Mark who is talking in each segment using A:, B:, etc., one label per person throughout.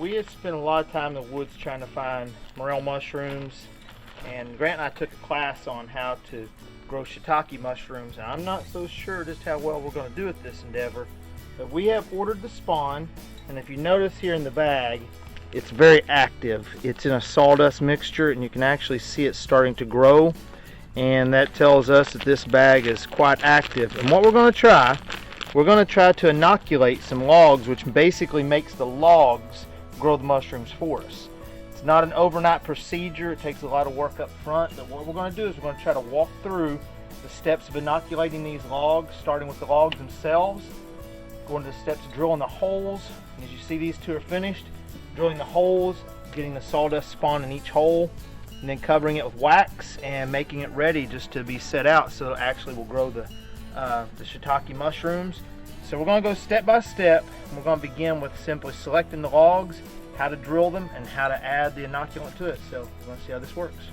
A: we had spent a lot of time in the woods trying to find morel mushrooms, and Grant and I took a class on how to grow shiitake mushrooms, and I'm not so sure just how well we're going to do at this endeavor, but we have ordered the spawn, and if you notice here in the bag, it's very active. It's in a sawdust mixture, and you can actually see it starting to grow, and that tells us that this bag is quite active. And what we're going to try to inoculate some logs, which basically makes the logs grow the mushrooms for us. It's not an overnight procedure. It takes a lot of work up front, but what we're going to do is we're going to try to walk through the steps of inoculating these logs, starting with the logs themselves, going to the steps of drilling the holes. And as you see, these two are finished. Drilling the holes, getting the sawdust spawn in each hole, and then covering it with wax and making it ready just to be set out so it actually will grow the shiitake mushrooms. So we're going to go step by step. We're going to begin with simply selecting the logs, how to drill them, and how to add the inoculant to it. So we're going to see how this works.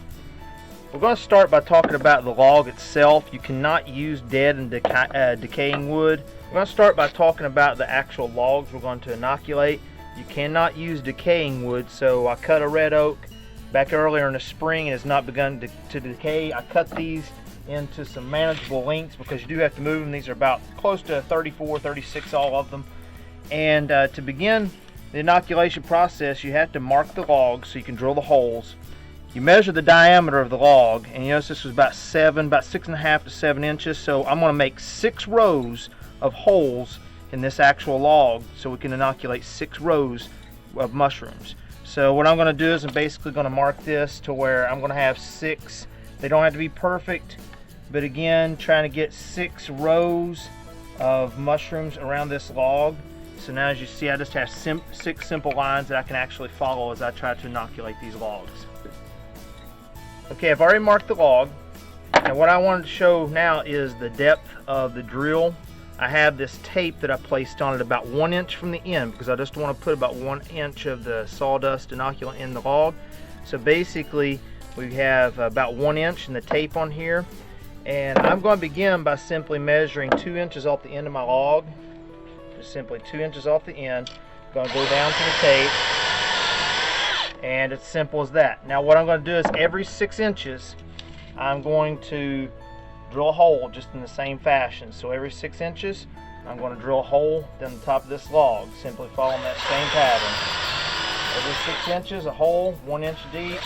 A: We're going to start by talking about the log itself. You cannot use dead and decaying wood. We're going to start by talking about the actual logs we're going to inoculate. You cannot use decaying wood, so I cut a red oak back earlier in the spring and has not begun to decay. I cut these into some manageable lengths because you do have to move them. These are about close to 34, 36, all of them. And to begin the inoculation process, you have to mark the logs so you can drill the holes. You measure the diameter of the log, and you notice this was about 6.5 to 7 inches. So I'm going to make 6 rows of holes in this actual log so we can inoculate 6 rows of mushrooms. So what I'm going to do is I'm basically going to mark this to where I'm going to have 6. They don't have to be perfect, but again, trying to get 6 rows of mushrooms around this log. So now as you see, I just have 6 simple lines that I can actually follow as I try to inoculate these logs. Okay, I've already marked the log, and what I wanted to show now is the depth of the drill. I have this tape that I placed on it about 1 inch from the end because I just want to put about 1 inch of the sawdust inoculant in the log. So basically we have about 1 inch in the tape on here, and I'm going to begin by simply measuring 2 inches off the end of my log. Just simply 2 inches off the end. I'm going to go down to the tape, and it's simple as that. Now what I'm going to do is every 6 inches I'm going to drill a hole just in the same fashion. So every 6 inches I'm going to drill a hole down the top of this log, simply following that same pattern. Every 6 inches a hole, 1 inch deep.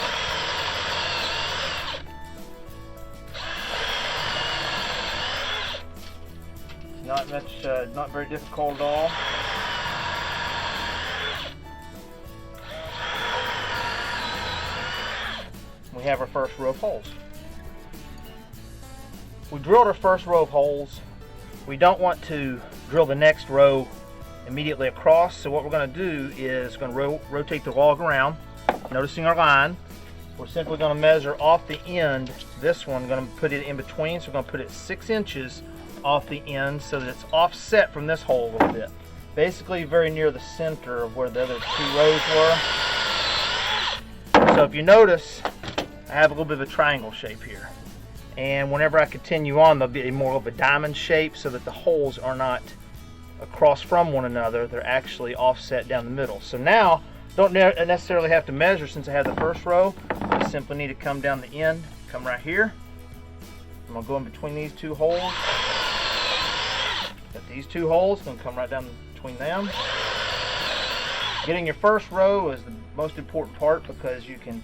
A: Not very difficult at all. We have our first row of holes. We drilled our first row of holes. We don't want to drill the next row immediately across, so what we're going to do is going to rotate the log around, noticing our line. We're simply going to measure off the end. This one, going to put it in between, so we're going to put it 6 inches off the end so that it's offset from this hole a little bit. Basically very near the center of where the other 2 rows were. So if you notice, I have a little bit of a triangle shape here. And whenever I continue on, there'll be more of a diamond shape so that the holes are not across from one another. They're actually offset down the middle. So now, don't necessarily have to measure since I have the first row. I simply need to come down the end, come right here. I'm going to go in between these 2 holes. Got these 2 holes, going to come right down between them. Getting your first row is the most important part because you can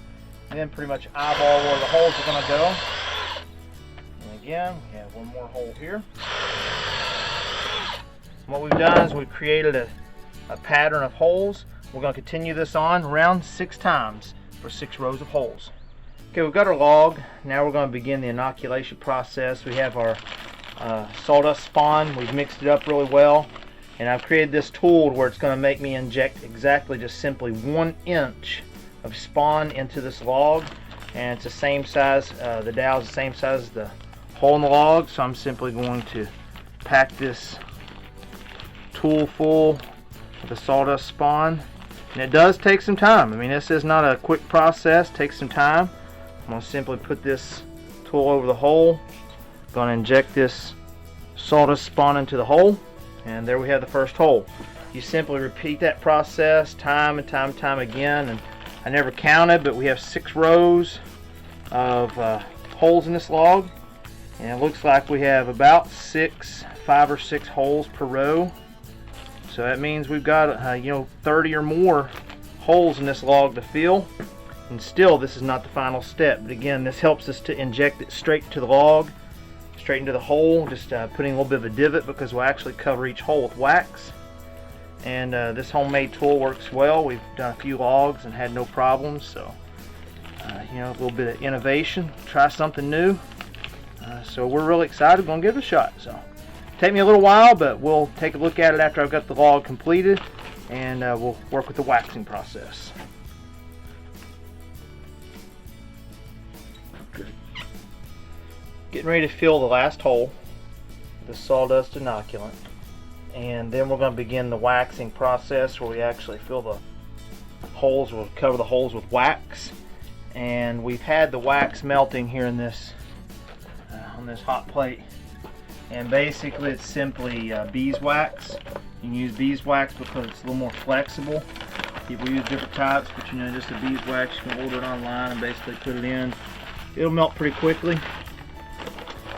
A: then pretty much eyeball where the holes are going to go. And again, we have 1 more hole here. What we've done is we've created a pattern of holes. We're going to continue this on around 6 times for 6 rows of holes. Okay, we've got our log. Now we're going to begin the inoculation process. We have our sawdust spawn. We've mixed it up really well, and I've created this tool where it's going to make me inject exactly just simply 1 inch of spawn into this log, and it's the same size. The dowel is the same size as the hole in the log, so I'm simply going to pack this tool full of the sawdust spawn, and it does take some time. I mean, this is not a quick process. It takes some time. I'm going to simply put this tool over the hole. Going to inject this sawdust spawn into the hole, and there we have the first hole. you simply repeat that process time and time again. And I never counted, but we have 6 rows of holes in this log, and it looks like we have about 5 or 6 holes per row. So that means we've got 30 or more holes in this log to fill. And still, this is not the final step, but again, this helps us to inject it straight to the log, straight into the hole, just putting a little bit of a divot, because we'll actually cover each hole with wax. And this homemade tool works well. We've done a few logs and had no problems, so a little bit of innovation, try something new. So we're really excited, going to give it a shot. So take me a little while, but we'll take a look at it after I've got the log completed, and we'll work with the waxing process. Getting ready to fill the last hole with the sawdust inoculant, and then we're going to begin the waxing process, where we actually fill the holes. We'll cover the holes with wax, and we've had the wax melting here in this on this hot plate, and basically it's simply beeswax. You can use beeswax because it's a little more flexible. People use different types, but just a beeswax, you can order it online and basically put it in. It'll melt pretty quickly.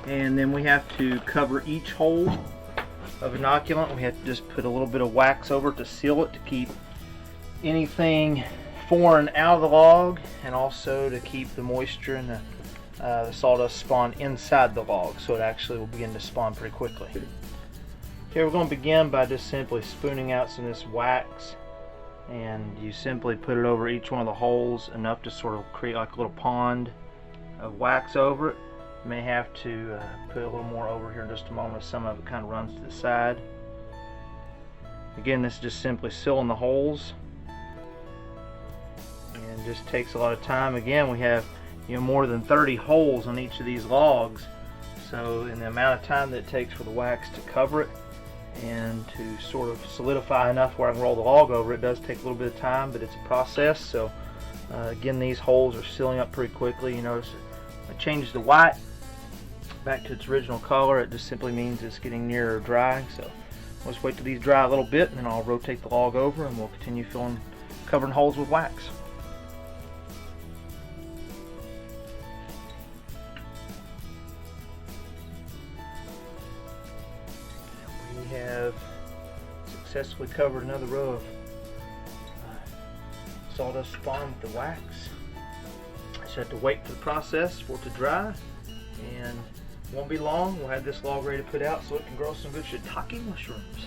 A: And then we have to cover each hole of inoculant. We have to just put a little bit of wax over it to seal it, to keep anything foreign out of the log, and also to keep the moisture and the sawdust spawn inside the log, so it actually will begin to spawn pretty quickly. Okay, we're going to begin by just simply spooning out some of this wax, and you simply put it over each one of the holes, enough to sort of create like a little pond of wax over it. You may have to put a little more over here in just a moment, as some of it kind of runs to the side. Again, this is just simply sealing the holes, and just takes a lot of time. Again, we have more than 30 holes on each of these logs, so in the amount of time that it takes for the wax to cover it and to sort of solidify enough where I can roll the log over, it does take a little bit of time, but it's a process. So again, these holes are sealing up pretty quickly. You notice it changes the white back to its original color. It just simply means it's getting nearer dry. So we'll just wait till these dry a little bit, and then I'll rotate the log over, and we'll continue covering holes with wax. We have successfully covered another row of sawdust spawn with the wax. Just have to wait for the process for it to dry, and it won't be long. We'll have this log ready to put out so it can grow some good shiitake mushrooms.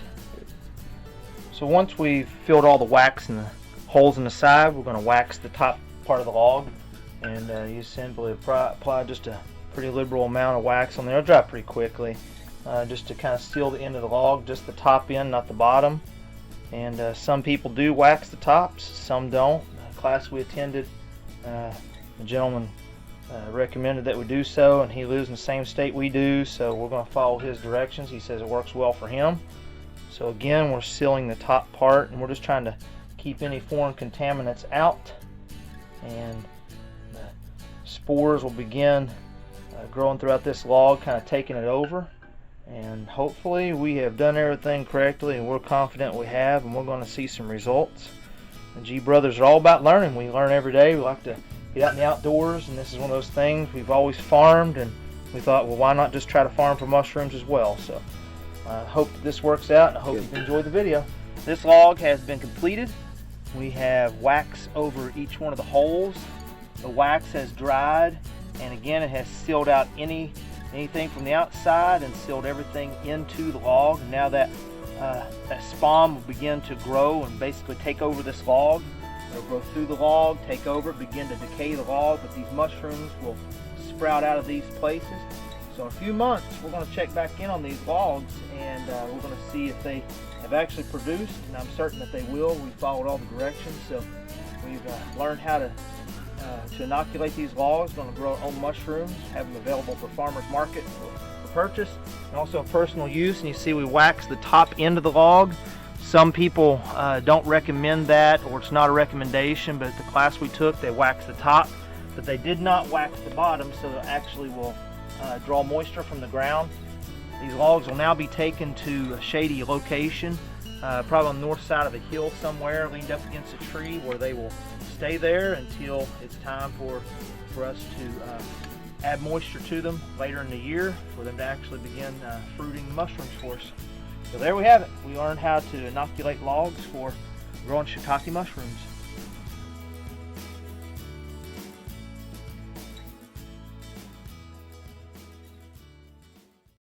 A: So once we've filled all the wax in the holes in the side, we're going to wax the top part of the log, and you simply apply just a pretty liberal amount of wax on there. It'll dry pretty quickly, just to kind of seal the end of the log, just the top end, not the bottom. And some people do wax the tops, some don't. The class we attended, the gentleman recommended that we do so, and he lives in the same state we do, so we're going to follow his directions. He says it works well for him. So again, we're sealing the top part, and we're just trying to keep any foreign contaminants out, and the spores will begin growing throughout this log, kind of taking it over. And hopefully we have done everything correctly, and we're confident we have, and we're going to see some results. The G Brothers are all about learning. We learn every day. We like to get out in the outdoors, and this is one of those things. We've always farmed, and we thought, well, why not just try to farm for mushrooms as well? So I hope that this works out, and I hope you've enjoyed the video. This log has been completed. We have wax over each one of the holes. The wax has dried, and again, it has sealed out anything from the outside and sealed everything into the log. And now that that spawn will begin to grow and basically take over this log. It'll grow through the log, take over it, begin to decay the log, but these mushrooms will sprout out of these places. So in a few months, we're going to check back in on these logs, and we're going to see if they have actually produced, and I'm certain that they will. We followed all the directions, so we've learned how to inoculate these logs. We're going to grow our own mushrooms, have them available for farmers market for purchase, and also personal use. And you see we wax the top end of the log. Some people don't recommend that, or it's not a recommendation, but at the class we took, they waxed the top, but they did not wax the bottom, so it actually will draw moisture from the ground. These logs will now be taken to a shady location probably on the north side of a hill somewhere, leaned up against a tree, where they will stay there until it's time for us to add moisture to them later in the year for them to actually begin fruiting mushrooms for us. So there we have it. We learned how to inoculate logs for growing shiitake mushrooms.